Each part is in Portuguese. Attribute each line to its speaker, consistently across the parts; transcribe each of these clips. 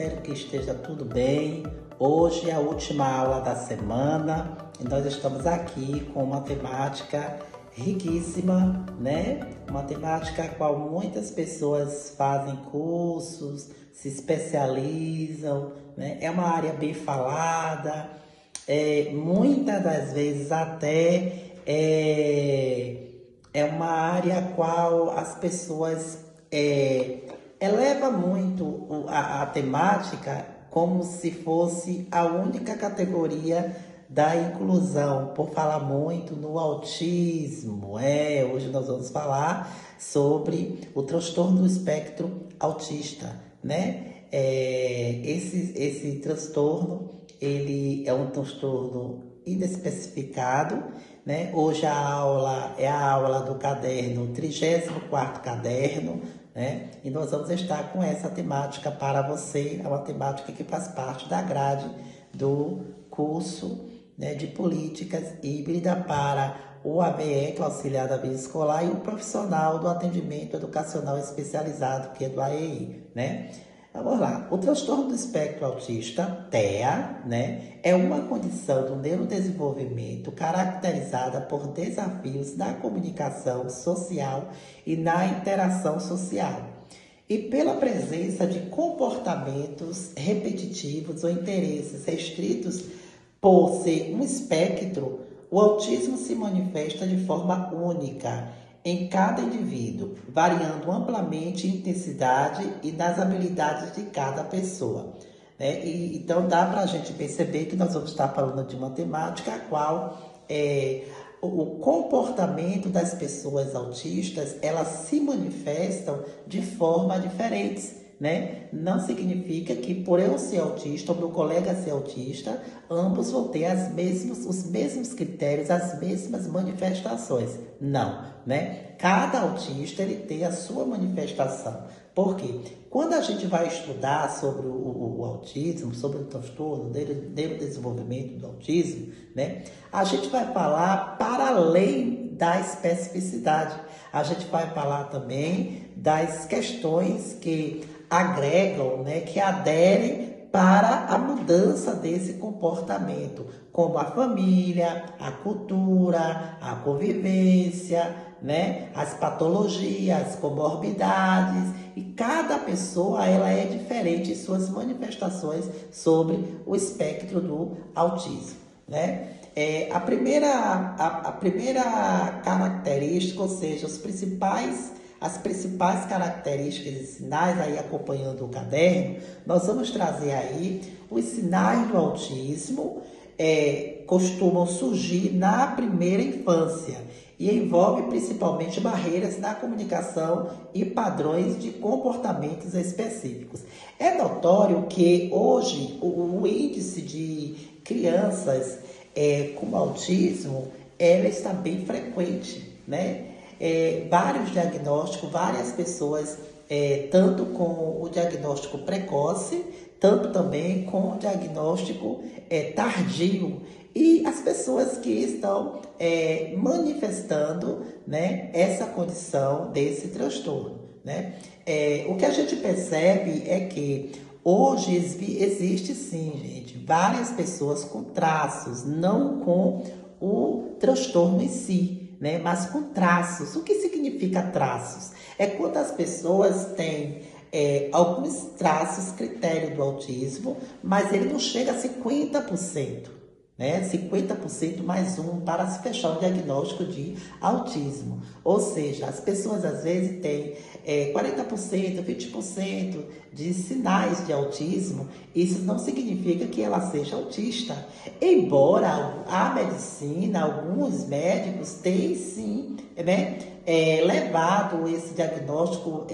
Speaker 1: espero que esteja tudo bem. Hoje é a última aula da semana e nós estamos aqui com uma temática riquíssima, né? Uma temática a qual muitas pessoas fazem cursos, se especializam, né? É uma área bem falada, muitas das vezes até é uma área a qual as pessoas eleva muito a temática como se fosse a única categoria da inclusão, por falar muito no autismo. Hoje nós vamos falar sobre o transtorno do espectro autista, né? Esse transtorno, ele é um transtorno inespecificado, né? Hoje a aula é a aula do caderno, 34º caderno, né? E nós vamos estar com essa temática para você, é uma temática que faz parte da grade do curso, né, de políticas híbrida para o ABE, que é o auxiliar da vida escolar, e o profissional do atendimento educacional especializado, que é do AEI, né? Vamos lá. O transtorno do espectro autista, TEA, né, é uma condição do neurodesenvolvimento caracterizada por desafios na comunicação social e na interação social, e pela presença de comportamentos repetitivos ou interesses restritos. Por ser um espectro, o autismo se manifesta de forma única em cada indivíduo, variando amplamente em intensidade e nas habilidades de cada pessoa, né? Então dá para a gente perceber que nós vamos estar falando de uma temática a qual o comportamento das pessoas autistas, elas se manifestam de forma diferentes, né? Não significa que por eu ser autista ou meu colega ser autista, ambos vão ter os mesmos critérios, as mesmas manifestações. Não, né? Cada autista, ele tem a sua manifestação. Por quê? Quando a gente vai estudar sobre o autismo, sobre o transtorno do desenvolvimento do autismo, né? A gente vai falar para além da especificidade. A gente vai falar também das questões que agregam, né, que aderem para a mudança desse comportamento, como a família, a cultura, a convivência, né, as patologias, as comorbidades, e cada pessoa ela é diferente em suas manifestações sobre o espectro do autismo, né? A primeira característica, ou seja, as principais características e sinais, aí acompanhando o caderno, nós vamos trazer aí os sinais do autismo, costumam surgir na primeira infância e envolve principalmente barreiras na comunicação e padrões de comportamentos específicos. É notório que hoje o índice de crianças com autismo, ela está bem frequente, né? Vários diagnósticos, várias pessoas, tanto com o diagnóstico precoce, tanto também com o diagnóstico tardio, e as pessoas que estão manifestando, né, essa condição desse transtorno, né? O que a gente percebe é que hoje existe sim, gente, várias pessoas com traços, não com o transtorno em si, né? Mas com traços. O que significa traços? É quando as pessoas têm alguns traços, critério do autismo, mas ele não chega a 50%. Né? 50% mais um para se fechar o diagnóstico de autismo. Ou seja, as pessoas às vezes têm 40%, 20% de sinais de autismo. Isso não significa que ela seja autista. Embora a medicina, alguns médicos têm sim, né, levado esse diagnóstico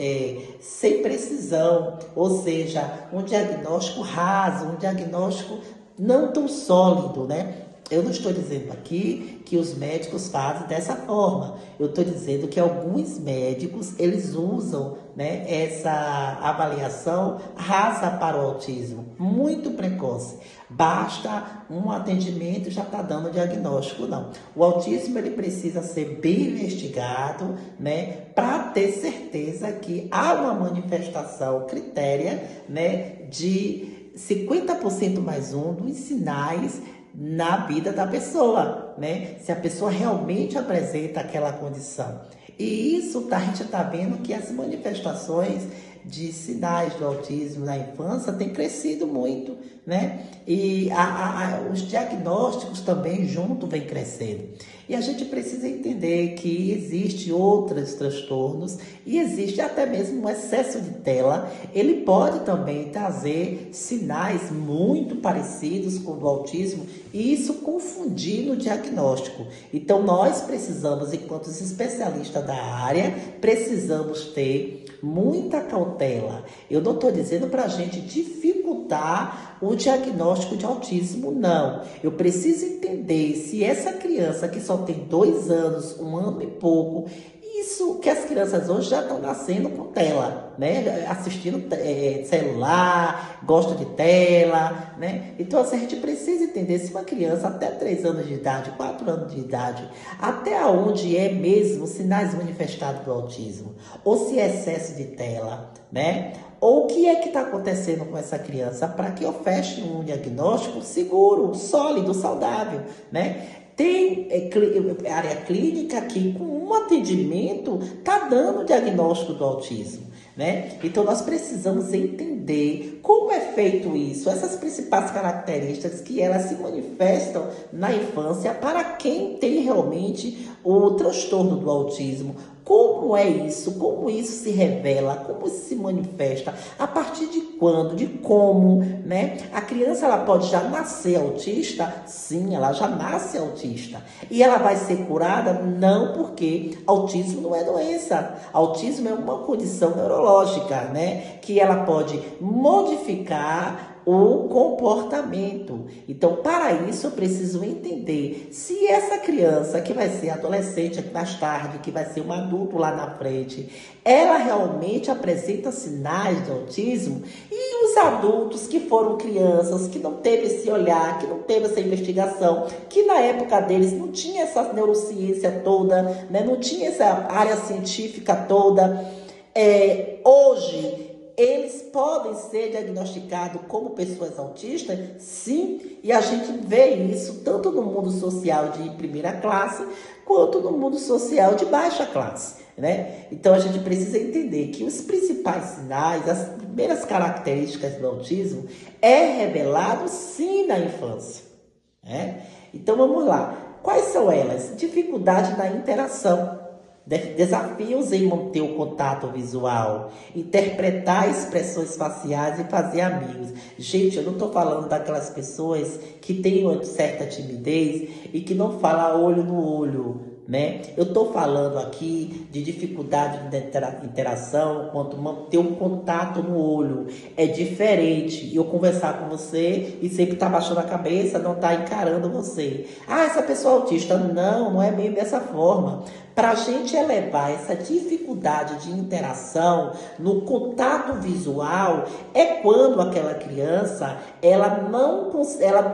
Speaker 1: sem precisão. Ou seja, um diagnóstico raso, um diagnóstico não tão sólido, né? Eu não estou dizendo aqui que os médicos fazem dessa forma. Eu estou dizendo que alguns médicos, eles usam, né, essa avaliação rasa para o autismo, muito precoce. Basta um atendimento e já está dando diagnóstico, não. O autismo, ele precisa ser bem investigado, né, para ter certeza que há uma manifestação critéria, né, de 50% mais um dos sinais na vida da pessoa, né? Se a pessoa realmente apresenta aquela condição. E isso a gente está vendo que as manifestações de sinais do autismo na infância têm crescido muito, né? E os diagnósticos também junto vem crescendo. E a gente precisa entender que existe outros transtornos e existe até mesmo um excesso de tela. Ele pode também trazer sinais muito parecidos com o do autismo e isso confundir no diagnóstico. Então nós precisamos, enquanto especialistas da área, precisamos ter muita cautela. Eu não estou dizendo para a gente dificultar o diagnóstico de autismo, não. Eu preciso entender se essa criança que só tem 2 anos, 1 ano e pouco, isso que as crianças hoje já estão nascendo com tela, né? Assistindo celular, gosta de tela, né? Então, assim, a gente precisa entender se uma criança até 3 anos de idade, 4 anos de idade, até onde é mesmo sinais manifestados do autismo, ou se é excesso de tela, né? Ou o que é que está acontecendo com essa criança para que eu feche um diagnóstico seguro, sólido, saudável, né? Tem área clínica que com um atendimento está dando o diagnóstico do autismo, né? Então nós precisamos entender como é feito isso, essas principais características que elas se manifestam na infância para quem tem realmente o transtorno do autismo. Como é isso? Como isso se revela? Como isso se manifesta? A partir de quando? De como, né? A criança, ela pode já nascer autista? Sim, ela já nasce autista. E ela vai ser curada? Não, porque autismo não é doença. Autismo é uma condição neurológica, né? Que ela pode modificar o comportamento. Então, para isso, eu preciso entender se essa criança, que vai ser adolescente mais tarde, que vai ser um adulto lá na frente, ela realmente apresenta sinais de autismo. E os adultos que foram crianças, que não teve esse olhar, que não teve essa investigação, que na época deles não tinha essa neurociência toda, né? Não tinha essa área científica toda, hoje eles podem ser diagnosticados como pessoas autistas? Sim, e a gente vê isso tanto no mundo social de primeira classe, quanto no mundo social de baixa classe, né? Então a gente precisa entender que os principais sinais, as primeiras características do autismo é revelado sim na infância, né? Então vamos lá. Quais são elas? Dificuldade na interação. Desafios em manter o contato visual, interpretar expressões faciais e fazer amigos. Gente, eu não estou falando daquelas pessoas que têm uma certa timidez e que não falam olho no olho, né? Eu estou falando aqui de dificuldade de interação, quanto manter um contato no olho. É diferente eu conversar com você e sempre estar baixando a cabeça, não estar encarando você. Ah, essa pessoa é autista. Não, não é meio dessa forma. Para a gente elevar essa dificuldade de interação no contato visual, é quando aquela criança, ela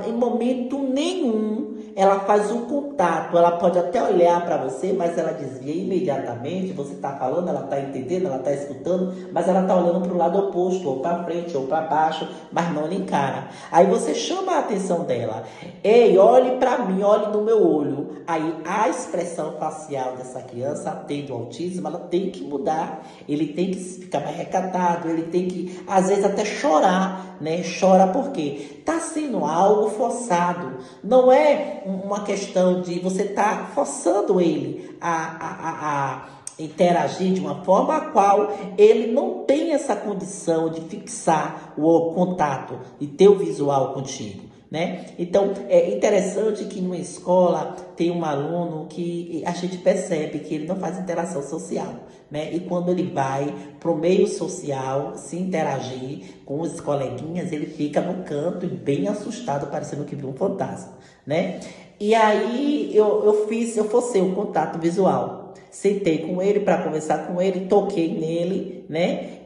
Speaker 1: em momento nenhum, ela faz um contato, ela pode até olhar para você, mas ela desvia imediatamente. Você está falando, ela está entendendo, ela está escutando, mas ela está olhando para o lado oposto, ou para frente, ou para baixo, mas não lhe encara. Aí você chama a atenção dela. Ei, olhe para mim, olhe no meu olho. Aí a expressão facial dessa criança, tendo autismo, ela tem que mudar. Ele tem que ficar mais recatado, ele tem que, às vezes, até chorar, né? Chora por quê? Está sendo algo forçado. Não é uma questão de você estar forçando ele a interagir de uma forma a qual ele não tem essa condição de fixar o contato e ter o visual contigo, né? Então, é interessante que numa escola tem um aluno que a gente percebe que ele não faz interação social, né? E quando ele vai para o meio social se interagir com os coleguinhas, ele fica no canto e bem assustado, parecendo que viu um fantasma, né? E aí eu forcei o contato visual. Sentei com ele para conversar com ele, toquei nele, né?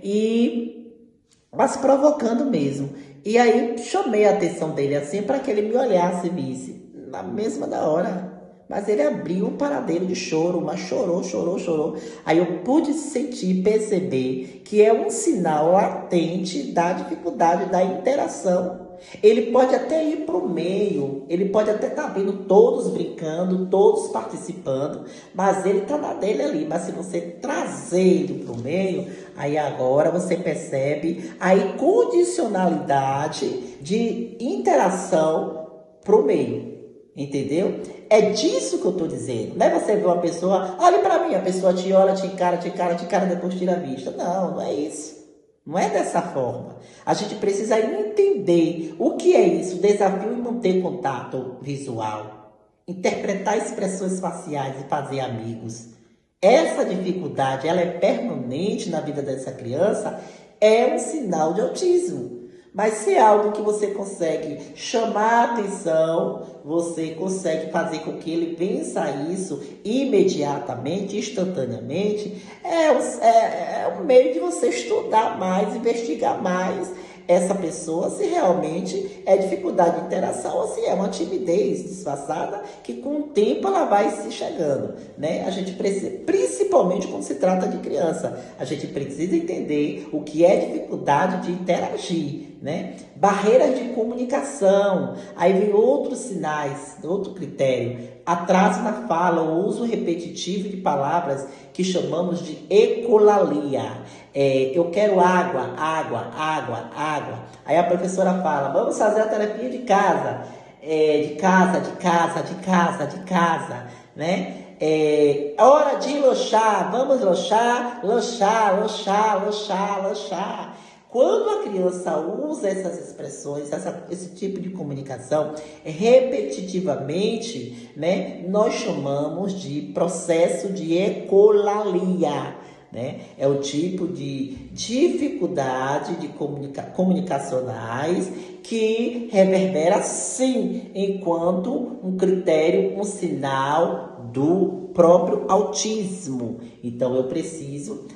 Speaker 1: Mas provocando mesmo. E aí chamei a atenção dele assim para que ele me olhasse e visse. Na mesma da hora. Mas ele abriu um paradeiro de choro, mas chorou, chorou, chorou. Aí eu pude sentir, perceber que é um sinal latente da dificuldade da interação. Ele pode até ir para o meio, ele pode até estar vendo todos brincando, todos participando, mas ele está na dele ali. Mas se você trazer ele para o meio, aí agora você percebe a incondicionalidade de interação para o meio. Entendeu? É disso que eu tô dizendo. Não é você ver uma pessoa, olhe para mim, a pessoa te olha, te encara, depois tira a vista. Não, não é isso. Não é dessa forma. A gente precisa entender o que é isso, o desafio em manter contato visual, interpretar expressões faciais e fazer amigos. Essa dificuldade, ela é permanente na vida dessa criança, é um sinal de autismo. Mas se é algo que você consegue chamar a atenção, você consegue fazer com que ele vença isso imediatamente, instantaneamente, é um meio de você estudar mais, investigar mais essa pessoa, se realmente é dificuldade de interação ou se é uma timidez disfarçada que com o tempo ela vai se chegando, né? A gente precisa, principalmente quando se trata de criança, a gente precisa entender o que é dificuldade de interagir, né? Barreiras de comunicação, aí vem outros sinais, outro critério, atraso na fala, o uso repetitivo de palavras que chamamos de ecolalia. Eu quero água, água, água, água. Aí a professora fala, vamos fazer a terapia de casa. De casa, né? Hora de loxar, vamos loxar, loxar, loxar, loxar, loxar. Quando a criança usa essas expressões, esse tipo de comunicação repetitivamente, né, nós chamamos de processo de ecolalia. Né? É o tipo de dificuldade de comunicacionais que reverbera sim enquanto um critério, um sinal do próprio autismo. Então eu preciso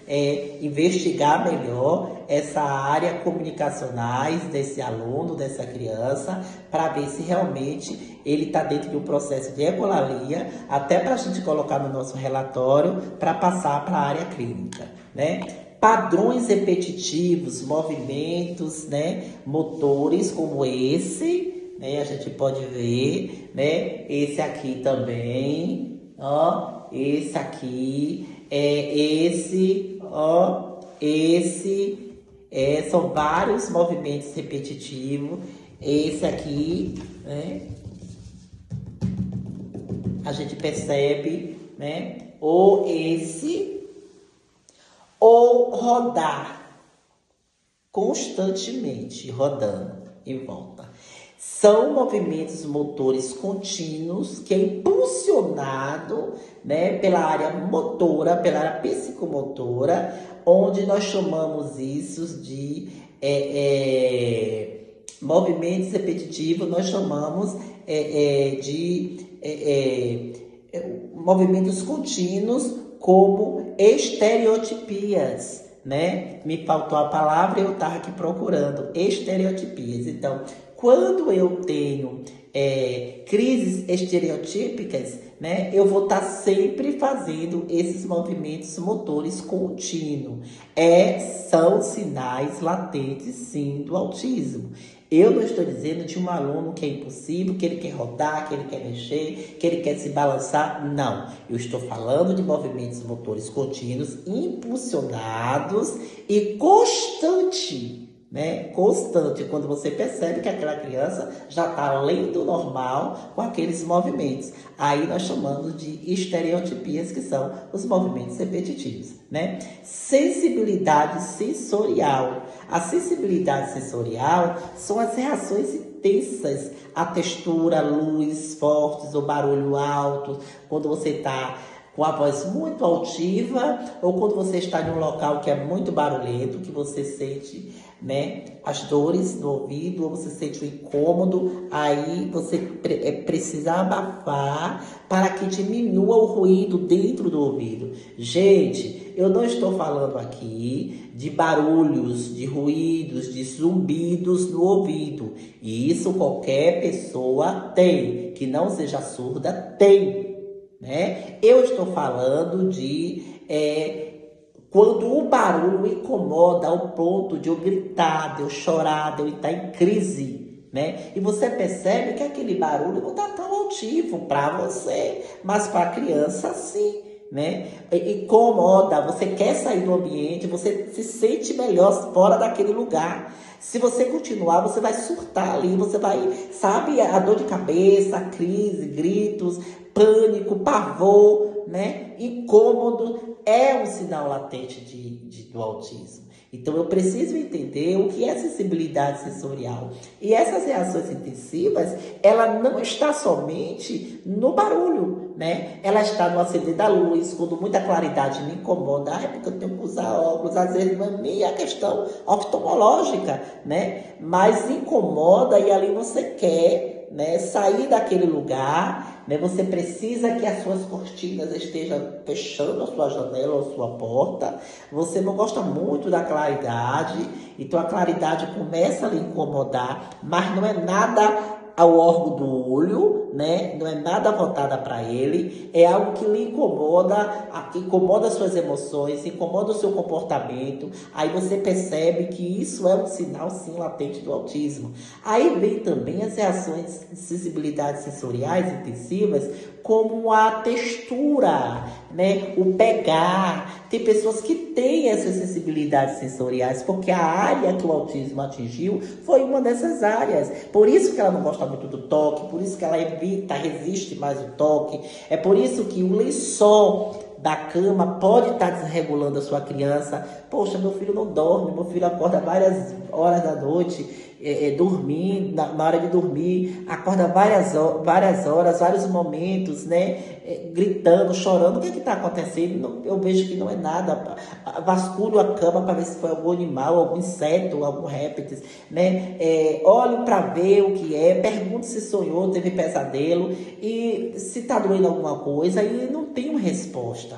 Speaker 1: investigar melhor essa área comunicacionais desse aluno, dessa criança, para ver se realmente ele está dentro de um processo de ecolalia, até para a gente colocar no nosso relatório para passar para a área clínica, né? Padrões repetitivos, movimentos, né, motores como esse, né, a gente pode ver, né, esse aqui também, ó, esse aqui, são vários movimentos repetitivos, esse aqui, né, a gente percebe, né, ou rodar constantemente, rodando em volta. São movimentos motores contínuos que é impulsionado, né, pela área motora, pela área psicomotora, onde nós chamamos isso de movimentos repetitivos, nós chamamos de movimentos contínuos como estereotipias, né? Me faltou a palavra e eu estava aqui procurando estereotipias. Então, quando eu tenho crises estereotípicas, né, eu vou estar sempre fazendo esses movimentos motores contínuos. São sinais latentes, sim, do autismo. Eu não estou dizendo de um aluno que é impossível, que ele quer rodar, que ele quer mexer, que ele quer se balançar. Não. Eu estou falando de movimentos motores contínuos, impulsionados e constante, né? Constante, quando você percebe que aquela criança já está além do normal com aqueles movimentos. Aí nós chamamos de estereotipias, que são os movimentos repetitivos, né? Sensibilidade sensorial. A sensibilidade sensorial são as reações intensas à textura, luz fortes ou barulho alto, quando você está com a voz muito altiva, ou quando você está em um local que é muito barulhento, que você sente, né, as dores no ouvido, ou você sente o incômodo, aí você precisa abafar para que diminua o ruído dentro do ouvido. Gente, eu não estou falando aqui de barulhos, de ruídos, de zumbidos no ouvido. E isso qualquer pessoa tem, que não seja surda, tem. Né? Eu estou falando de quando o barulho incomoda ao ponto de eu gritar, de eu chorar, de eu estar em crise, né? E você percebe que aquele barulho não está tão altivo para você, mas para a criança sim, né? Incomoda, você quer sair do ambiente, você se sente melhor fora daquele lugar. Se você continuar, você vai surtar ali, você vai, sabe, a dor de cabeça, a crise, gritos, pânico, pavor, né? Incômodo é um sinal latente do autismo. Então, eu preciso entender o que é sensibilidade sensorial. E essas reações intensivas, ela não está somente no barulho, né? Ela está no acender da luz, quando muita claridade me incomoda. É porque eu tenho que usar óculos. Às vezes não é nem a questão oftalmológica, né? Mas incomoda e ali você quer, né, sair daquele lugar, né? Você precisa que as suas cortinas estejam fechando a sua janela ou a sua porta. Você não gosta muito da claridade, então a claridade começa a lhe incomodar, mas não é nada ao órgão do olho, né? Não é nada voltada para ele, é algo que lhe incomoda suas emoções, incomoda o seu comportamento. Aí você percebe que isso é um sinal, sim, latente do autismo. Aí vem também as reações de sensibilidades sensoriais intensivas, como a textura, né? O pegar. Tem pessoas que têm essas sensibilidades sensoriais, porque a área que o autismo atingiu foi uma dessas áreas. Por isso que ela não gosta muito do toque, por isso que ela evita, resiste mais o toque. É por isso que o lençol da cama pode estar desregulando a sua criança. Poxa, meu filho não dorme, meu filho acorda várias horas da noite, dormir, na hora de dormir, acorda várias horas, vários momentos, né? Gritando, chorando. O que está acontecendo? Eu vejo que não é nada. Vasculho a cama para ver se foi algum animal, algum inseto, algum réptil, né? Olho para ver o que é, pergunto se sonhou, teve pesadelo, e se está doendo alguma coisa, e não tenho resposta.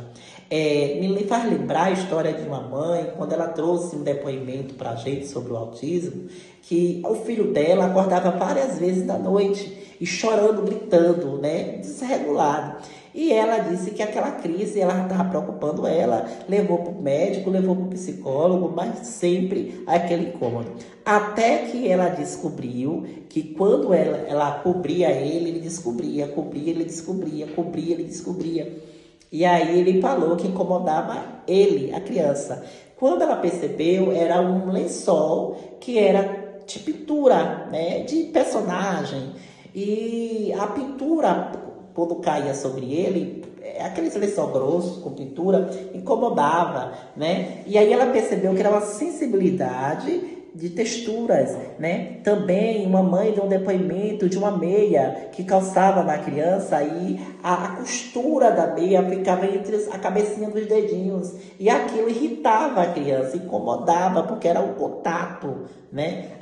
Speaker 1: Me faz lembrar a história de uma mãe, quando ela trouxe um depoimento para a gente sobre o autismo, que o filho dela acordava várias vezes da noite e chorando, gritando, né, desregulado. E ela disse que aquela crise ela estava preocupando ela, levou para o médico, levou para o psicólogo, mas sempre aquele incômodo. Até que ela descobriu que quando ela cobria ele descobria, cobria, ele descobria, cobria, ele descobria. E aí ele falou que incomodava ele, a criança. Quando ela percebeu, era um lençol que era de pintura, né, de personagem. E a pintura, quando caía sobre ele, aquele lençol grosso com pintura, incomodava, né? E aí ela percebeu que era uma sensibilidade de texturas, né? Também uma mãe deu um depoimento de uma meia que calçava na criança e a costura da meia ficava entre a cabecinha dos dedinhos e aquilo irritava a criança, incomodava porque era um contato, né?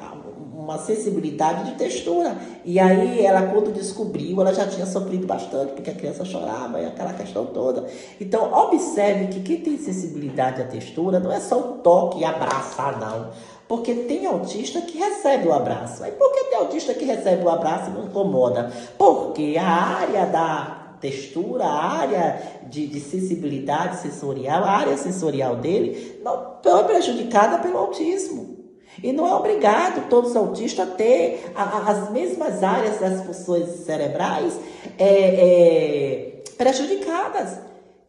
Speaker 1: Uma sensibilidade de textura. E aí ela, quando descobriu, ela já tinha sofrido bastante, porque a criança chorava e aquela questão toda. Então observe que quem tem sensibilidade à textura não é só o toque e abraçar, não. Porque tem autista que recebe o abraço. Aí por que tem autista que recebe o abraço e não incomoda? Porque a área da textura, a área de sensibilidade sensorial, a área sensorial dele não é prejudicada pelo autismo. E não é obrigado todos os autistas a ter as mesmas áreas das funções cerebrais prejudicadas.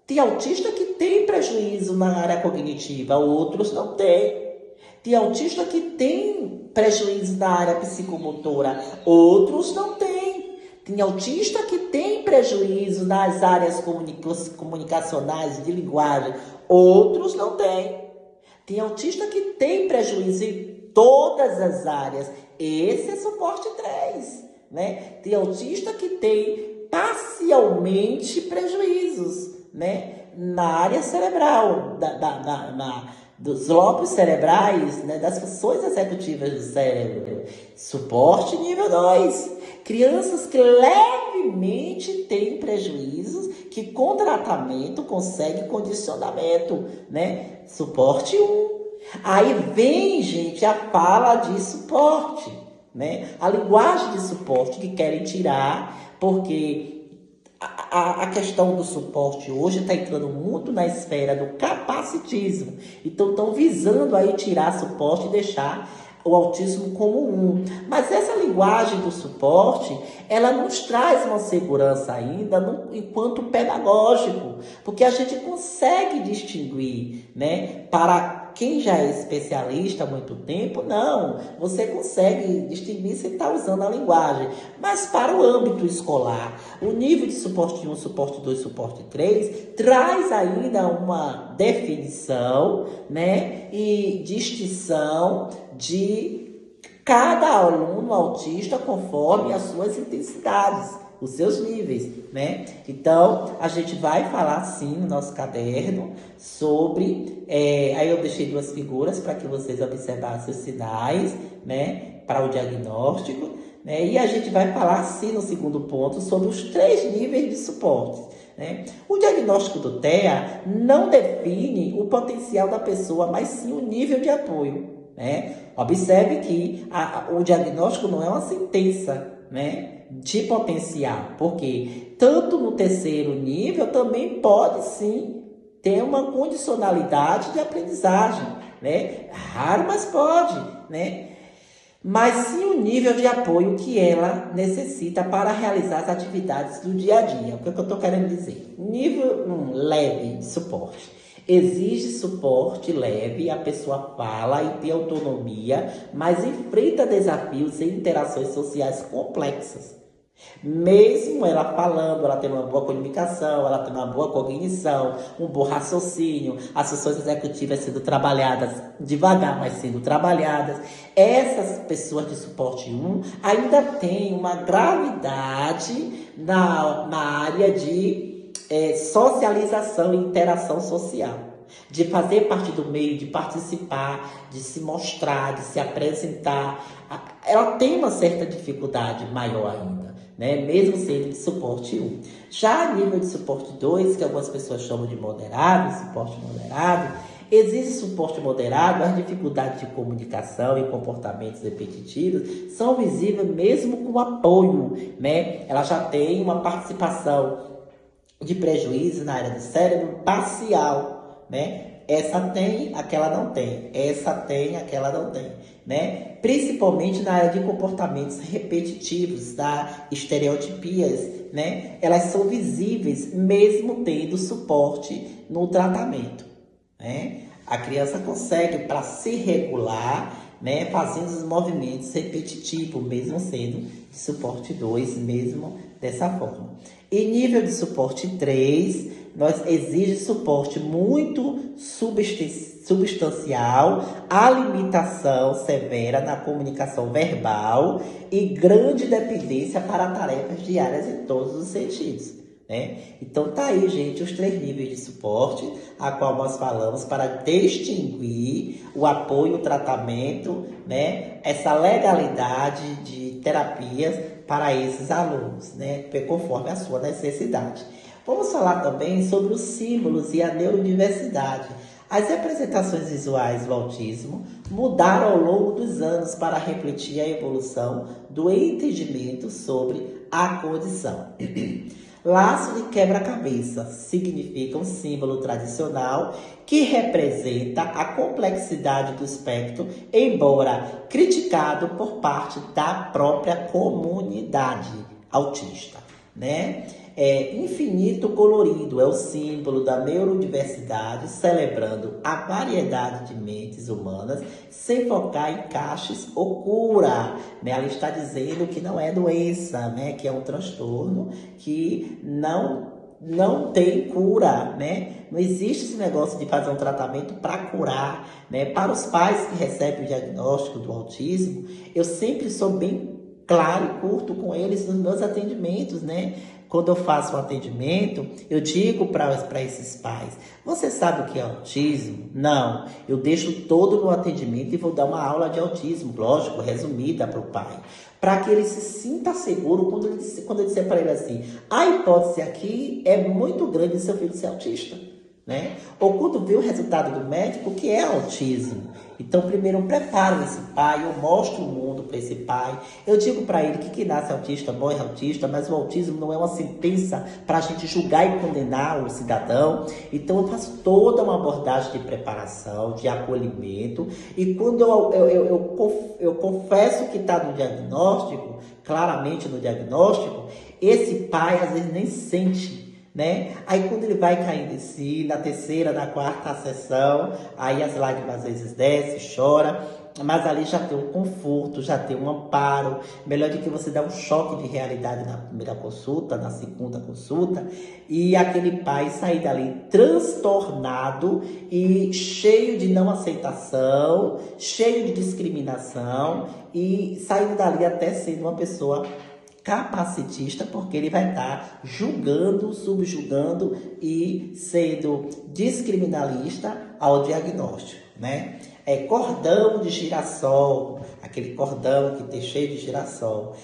Speaker 1: Tem autista que tem prejuízo na área cognitiva, outros não têm. Tem autista que tem prejuízo na área psicomotora, outros não têm. Tem autista que tem prejuízo nas áreas comunicacionais, de linguagem, outros não têm. Tem autista que tem prejuízo em todas as áreas. Esse é suporte 3, né? Tem autista que tem parcialmente prejuízos, né, na área cerebral, dos lóbulos cerebrais, né, das funções executivas do cérebro. Suporte nível 2. Crianças que levemente têm prejuízos, que com tratamento conseguem condicionamento, né? Suporte 1. Aí vem, gente, a fala de suporte, né? A linguagem de suporte que querem tirar, porque a questão do suporte hoje está entrando muito na esfera do capacitismo. Então, estão visando aí tirar suporte e deixar o autismo como um. Mas essa linguagem do suporte, ela nos traz uma segurança ainda enquanto pedagógico, porque a gente consegue distinguir, né, para quem já é especialista há muito tempo, não. Você consegue distinguir se está usando a linguagem. Mas para o âmbito escolar, o nível de suporte 1, suporte 2, suporte 3, traz ainda uma definição, né, e distinção de cada aluno autista conforme as suas intensidades, os seus níveis, né? Então, a gente vai falar, sim, no nosso caderno sobre... aí eu deixei 2 figuras para que vocês observassem os sinais, né? Para o diagnóstico, né? E a gente vai falar, sim, no segundo ponto, sobre os 3 níveis de suporte, né? O diagnóstico do TEA não define o potencial da pessoa, mas sim o nível de apoio, né? Observe que o diagnóstico não é uma sentença, né, de potencial, porque tanto no 3º nível também pode sim ter uma condicionalidade de aprendizagem, né? Raro, mas pode, né? Mas sim o nível de apoio que ela necessita para realizar as atividades do dia a dia. O que eu estou querendo dizer? Nível 1, leve de suporte. Exige suporte leve, a pessoa fala e tem autonomia, mas enfrenta desafios e interações sociais complexas. Mesmo ela falando, ela tem uma boa comunicação, ela tem uma boa cognição, um bom raciocínio, as funções executivas sendo trabalhadas devagar, mas sendo trabalhadas. Essas pessoas de suporte 1 ainda têm uma gravidade na área de socialização e interação social, de fazer parte do meio, de participar, de se mostrar, de se apresentar. Ela tem uma certa dificuldade maior ainda, né? Mesmo sendo de suporte 1. Já a nível de suporte 2, que algumas pessoas chamam de moderado, suporte moderado, existe suporte moderado, as dificuldades de comunicação e comportamentos repetitivos são visíveis mesmo com apoio, né? Ela já tem uma participação de prejuízo na área do cérebro parcial, né? Essa tem, aquela não tem. Essa tem, aquela não tem, né? Principalmente na área de comportamentos repetitivos, tá? Estereotipias, né? Elas são visíveis mesmo tendo suporte no tratamento, né? A criança consegue, para se regular, né, fazendo os movimentos repetitivos, mesmo sendo de suporte 2, mesmo dessa forma. E nível de suporte 3, nós exige suporte muito substancial, a limitação severa na comunicação verbal e grande dependência para tarefas diárias em todos os sentidos, né? Então tá aí, gente, os 3 níveis de suporte, a qual nós falamos para distinguir o apoio, o tratamento, né? Essa legalidade de terapias para esses alunos, né? Conforme a sua necessidade. Vamos falar também sobre os símbolos e a neurodiversidade. As representações visuais do autismo mudaram ao longo dos anos para refletir a evolução do entendimento sobre a condição. Laço de quebra-cabeça significa um símbolo tradicional que representa a complexidade do espectro, embora criticado por parte da própria comunidade autista, né? Infinito colorido é o símbolo da neurodiversidade, celebrando a variedade de mentes humanas, sem focar em caixas ou cura, né? Ela está dizendo que não é doença, né? Que é um transtorno que não tem cura, né? Não existe esse negócio de fazer um tratamento para curar, né? Para os pais que recebem o diagnóstico do autismo, eu sempre sou bem claro e curto com eles nos meus atendimentos, né? quando eu faço um atendimento, eu digo para esses pais, você sabe o que é autismo? Não, eu deixo todo no atendimento e vou dar uma aula de autismo, lógico, resumida para o pai. Para que ele se sinta seguro quando eu disser para ele assim, a hipótese aqui é muito grande de seu filho ser autista. Né? Ou quando vê o resultado do médico, que é autismo. Então, primeiro eu preparo esse pai, eu mostro o mundo para esse pai. Eu digo para ele que quem nasce autista morre autista, mas o autismo não é uma sentença para a gente julgar e condenar o cidadão. Então, eu faço toda uma abordagem de preparação, de acolhimento. E quando eu confesso que está no diagnóstico, claramente no diagnóstico, esse pai às vezes nem sente. Né? Aí quando ele vai caindo em si, na terceira, na quarta sessão, aí as lágrimas às vezes descem, chora, mas ali já tem um conforto, já tem um amparo, melhor do que você dar um choque de realidade na primeira consulta, na segunda consulta, e aquele pai sair dali transtornado e cheio de não aceitação, cheio de discriminação, e saindo dali até sendo uma pessoa capacitista, porque ele vai estar julgando, subjugando e sendo discriminalista ao diagnóstico, né? Cordão de girassol, aquele cordão que tem cheio de girassol,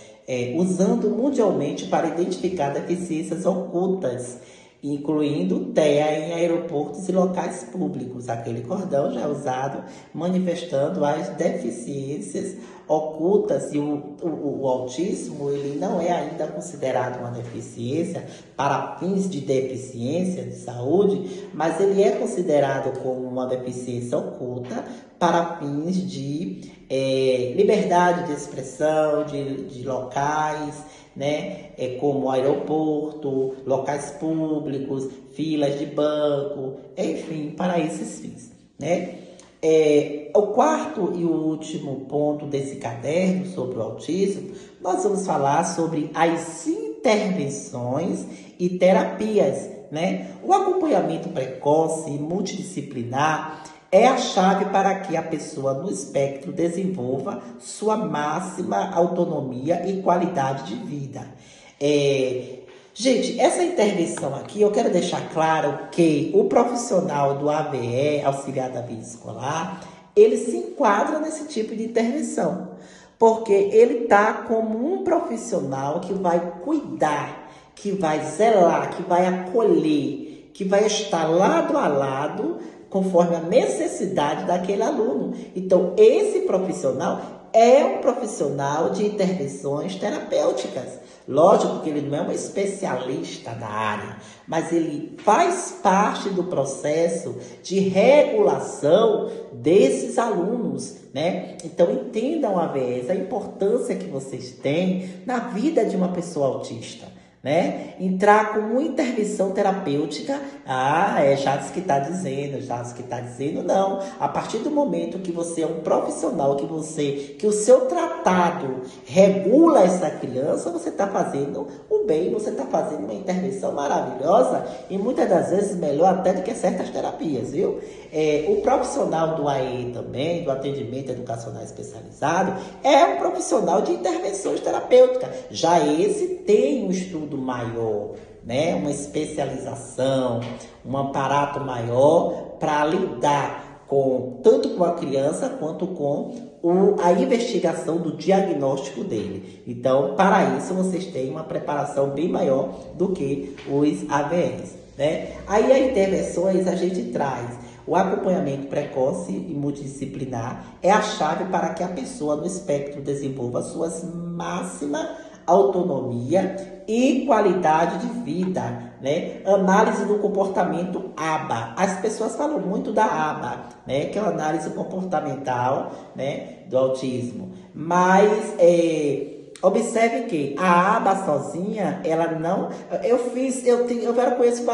Speaker 1: usando mundialmente para identificar deficiências ocultas, incluindo TEA em aeroportos e locais públicos. Aquele cordão já é usado manifestando as deficiências ocultas, e o autismo ele não é ainda considerado uma deficiência para fins de deficiência de saúde, mas ele é considerado como uma deficiência oculta para fins de liberdade de expressão, de locais, né? Como aeroporto, locais públicos, filas de banco, enfim, para esses fins, né? O quarto e o último ponto desse caderno sobre o autismo, nós vamos falar sobre as intervenções e terapias, né? O acompanhamento precoce e multidisciplinar é a chave para que a pessoa no espectro desenvolva sua máxima autonomia e qualidade de vida. Gente, essa intervenção aqui, eu quero deixar claro que o profissional do AVE, auxiliar da vida escolar, ele se enquadra nesse tipo de intervenção, porque ele está como um profissional que vai cuidar, que vai zelar, que vai acolher, que vai estar lado a lado, conforme a necessidade daquele aluno. Então, esse profissional é um profissional de intervenções terapêuticas. Lógico que ele não é um especialista da área, mas ele faz parte do processo de regulação desses alunos, né? Então, entendam, AVS, a importância que vocês têm na vida de uma pessoa autista. Né? Entrar com uma intervenção terapêutica, Jadson que está dizendo, não. A partir do momento que você é um profissional, que o seu tratado regula essa criança, você está fazendo o bem, você está fazendo uma intervenção maravilhosa e muitas das vezes melhor até do que certas terapias, viu? O profissional do AE também, do atendimento educacional especializado, é um profissional de intervenções terapêuticas. Já esse tem um estudo maior, né? Uma especialização, um aparato maior para lidar tanto com a criança quanto com a investigação do diagnóstico dele. Então, para isso, vocês têm uma preparação bem maior do que os AVS, né? Aí, as intervenções a gente traz o acompanhamento precoce e multidisciplinar é a chave para que a pessoa no espectro desenvolva suas máxima autonomia e qualidade de vida, né? Análise do comportamento ABA. As pessoas falam muito da ABA, né? Que é a análise comportamental, né? Do autismo. Mas observe que a aba sozinha, ela não... Eu conheço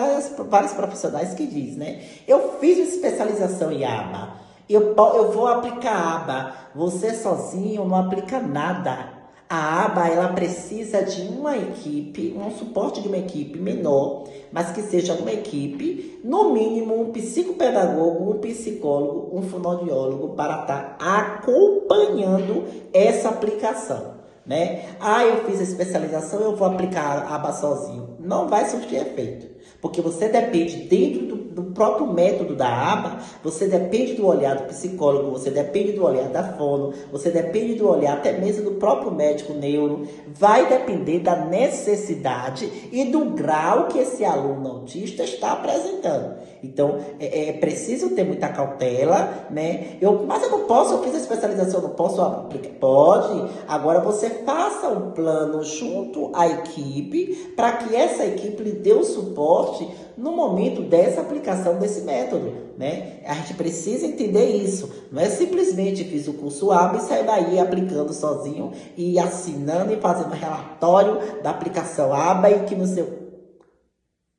Speaker 1: vários profissionais que dizem, né? Eu fiz especialização em aba. Eu vou aplicar aba. Você sozinho não aplica nada. A aba, ela precisa de uma equipe, um suporte de uma equipe menor, mas que seja uma equipe, no mínimo um psicopedagogo, um psicólogo, um fonoaudiólogo, para estar acompanhando essa aplicação, né? Eu fiz a especialização, eu vou aplicar a aba sozinho. não vai surtir efeito. Porque você depende dentro do próprio método da aba, você depende do olhar do psicólogo, você depende do olhar da fono, você depende do olhar até mesmo do próprio médico neuro. Vai depender da necessidade e do grau que esse aluno autista está apresentando. Então, é preciso ter muita cautela, né? Mas eu não posso, eu fiz a especialização, eu não posso aplicar. Pode. Agora você faça um plano junto à equipe para que essa equipe lhe dê o suporte no momento dessa aplicação desse método, né? A gente precisa entender isso. Não é simplesmente fiz o curso ABA e sair daí aplicando sozinho e assinando e fazendo relatório da aplicação ABA e que no seu...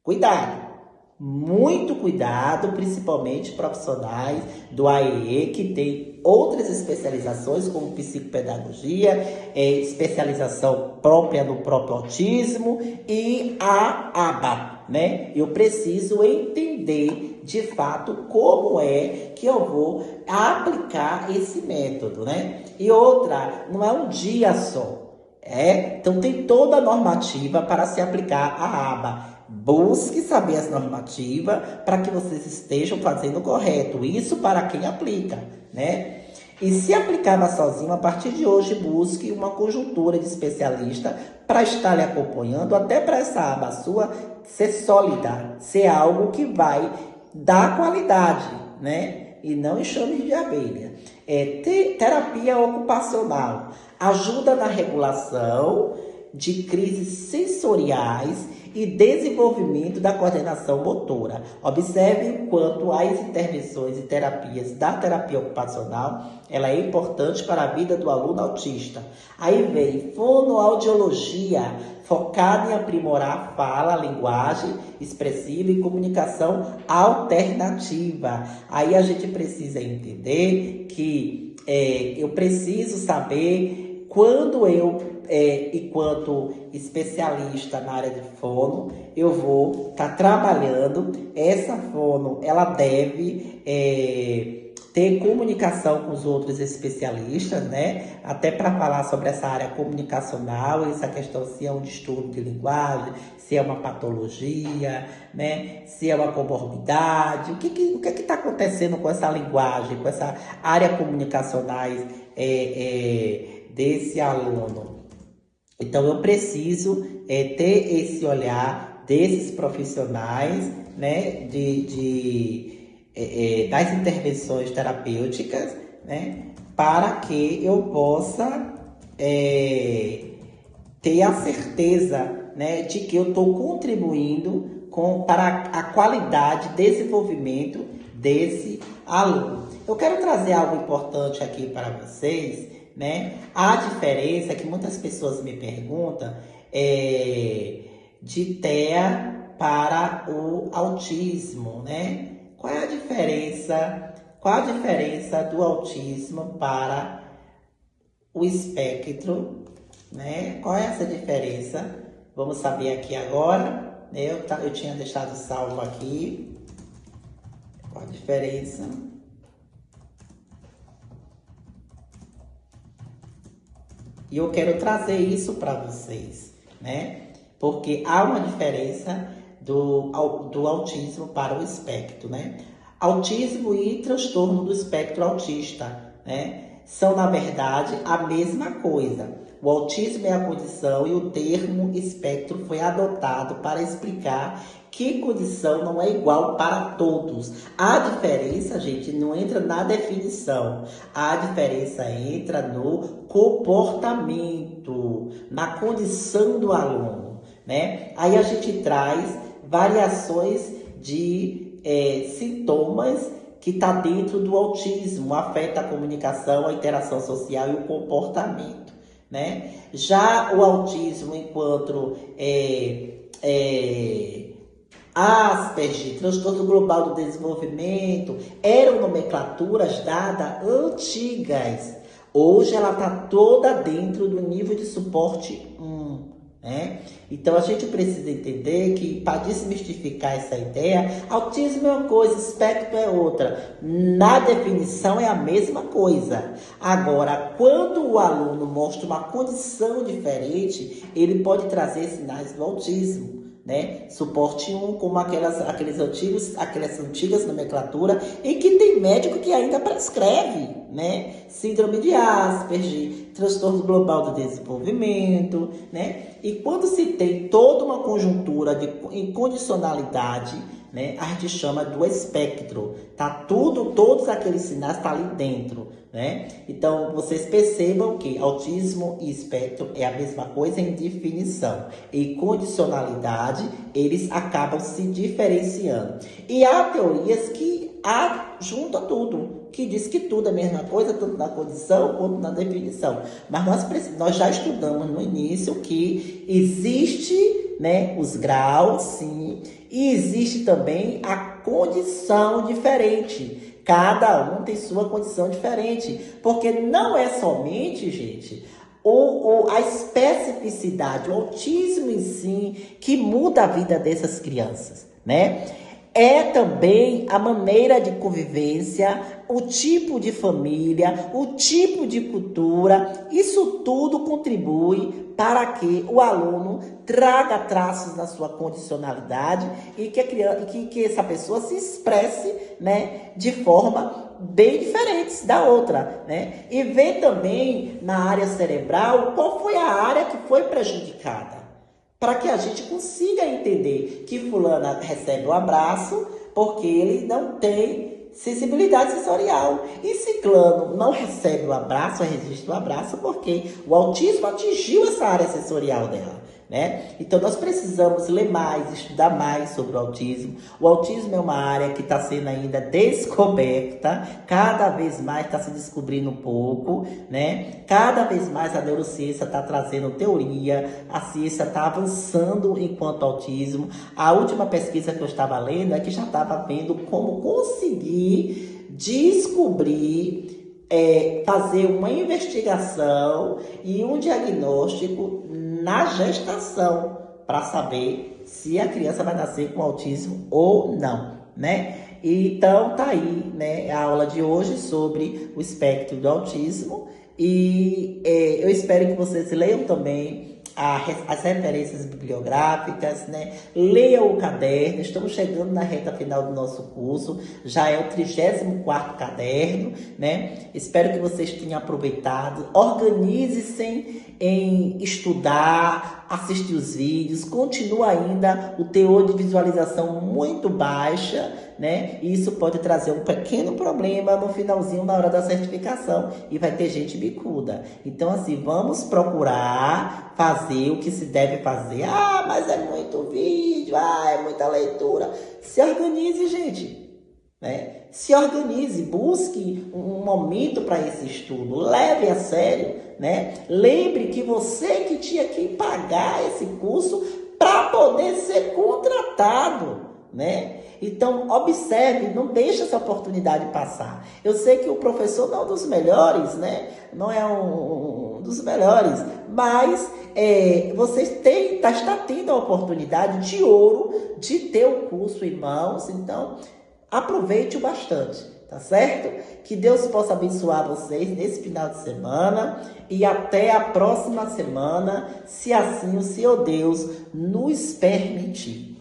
Speaker 1: Cuidado! Muito cuidado, principalmente profissionais do AEE que tem outras especializações como psicopedagogia, especialização própria no próprio autismo e a ABA, né? Eu preciso entender de fato como é que eu vou aplicar esse método, né? E outra, não é um dia só. Então tem toda a normativa para se aplicar a aba. Busque saber as normativas para que vocês estejam fazendo o correto. Isso para quem aplica, né? E se aplicava sozinho, a partir de hoje busque uma conjuntura de especialista para estar lhe acompanhando, até para essa aba sua ser sólida, ser algo que vai dar qualidade, né? E não enxame de abelha. Terapia ocupacional ajuda na regulação de crises sensoriais e desenvolvimento da coordenação motora. Observe quanto as intervenções e terapias da terapia ocupacional, ela é importante para a vida do aluno autista. Aí vem fonoaudiologia, focada em aprimorar a fala, a linguagem expressiva e comunicação alternativa. Aí a gente precisa entender que eu preciso saber quando enquanto especialista na área de fono, eu vou estar trabalhando. Essa fono, ela deve ter comunicação com os outros especialistas, né? Até para falar sobre essa área comunicacional, essa questão se é um distúrbio de linguagem, se é uma patologia, né? Se é uma comorbidade, o que está acontecendo com essa linguagem, com essa área comunicacionais desse aluno. Então, eu preciso ter esse olhar desses profissionais, né, das intervenções terapêuticas, né, para que eu possa ter a certeza, né, de que eu estou contribuindo para a qualidade de desenvolvimento desse aluno. Eu quero trazer algo importante aqui para vocês, né? A diferença que muitas pessoas me perguntam de TEA para o autismo, né? Qual é a diferença? Qual a diferença do autismo para o espectro, né? Qual é essa diferença? Vamos saber aqui agora. Eu tinha deixado salvo aqui. Qual a diferença? E eu quero trazer isso para vocês, né? Porque há uma diferença do autismo para o espectro, né? Autismo e transtorno do espectro autista, né? São, na verdade, a mesma coisa. O autismo é a condição e o termo espectro foi adotado para explicar que condição não é igual para todos. A diferença, gente, não entra na definição. A diferença entra no comportamento, na condição do aluno, né? Aí a gente traz variações de sintomas que está dentro do autismo, afeta a comunicação, a interação social e o comportamento, né? Já o autismo, enquanto Asperger, transtorno global do desenvolvimento, eram nomenclaturas dadas antigas. Hoje ela está toda dentro do nível de suporte 1, né? Então a gente precisa entender que, para desmistificar essa ideia, autismo é uma coisa, espectro é outra. Na definição é a mesma coisa. Agora, quando o aluno mostra uma condição diferente, ele pode trazer sinais do autismo, né? Suporte 1, como aquelas antigas nomenclaturas, e que tem médico que ainda prescreve, né? Síndrome de Asperger, transtorno global do desenvolvimento, né? E quando se tem toda uma conjuntura de incondicionalidade, né, a gente chama do espectro. Tá todos aqueles sinais tá ali dentro, né? Então, vocês percebam que autismo e espectro é a mesma coisa em definição. E condicionalidade, eles acabam se diferenciando. E há teorias que juntam tudo, que diz que tudo é a mesma coisa, tanto na condição quanto na definição. Mas nós já estudamos no início que existe, né, os graus, sim, e existe também a condição diferente. Cada um tem sua condição diferente. Porque não é somente, gente, a especificidade, o autismo em si, que muda a vida dessas crianças, né? É também a maneira de convivência, o tipo de família, o tipo de cultura. Isso tudo contribui para que o aluno traga traços na sua condicionalidade e que essa pessoa se expresse, né, de forma bem diferentes da outra, né? E ver também na área cerebral qual foi a área que foi prejudicada, para que a gente consiga entender que fulana recebe um abraço porque ele não tem sensibilidade sensorial. E ciclano não recebe o abraço, resiste o abraço porque o autismo atingiu essa área sensorial dela, né? Então, nós precisamos ler mais, estudar mais sobre o autismo. O autismo é uma área que está sendo ainda descoberta, cada vez mais está se descobrindo um pouco, né? Cada vez mais a neurociência está trazendo teoria, a ciência está avançando enquanto autismo. A última pesquisa que eu estava lendo é que já estava vendo como conseguir descobrir, fazer uma investigação e um diagnóstico na gestação, para saber se a criança vai nascer com autismo ou não, né? Então, tá aí, né, a aula de hoje sobre o espectro do autismo. E eu espero que vocês leiam também as referências bibliográficas, né? Leiam o caderno. Estamos chegando na reta final do nosso curso. Já é o 34º caderno, né? Espero que vocês tenham aproveitado. Organize-se em estudar, assistir os vídeos. Continua ainda o teor de visualização muito baixa, né? E isso pode trazer um pequeno problema no finalzinho, na hora da certificação. E vai ter gente bicuda. Então, assim, vamos procurar fazer o que se deve fazer. Ah, mas é muito vídeo, é muita leitura. Se organize, gente, né? Se organize, busque um momento para esse estudo, leve a sério, né? Lembre que você que tinha que pagar esse curso para poder ser contratado, né? Então, observe, não deixe essa oportunidade passar. Eu sei que o professor não é um dos melhores, né? Não é um dos melhores, mas você está tendo a oportunidade de ouro de ter o curso em mãos. Então, aproveite-o bastante, tá certo? Que Deus possa abençoar vocês nesse final de semana e até a próxima semana, se assim o Senhor Deus nos permitir.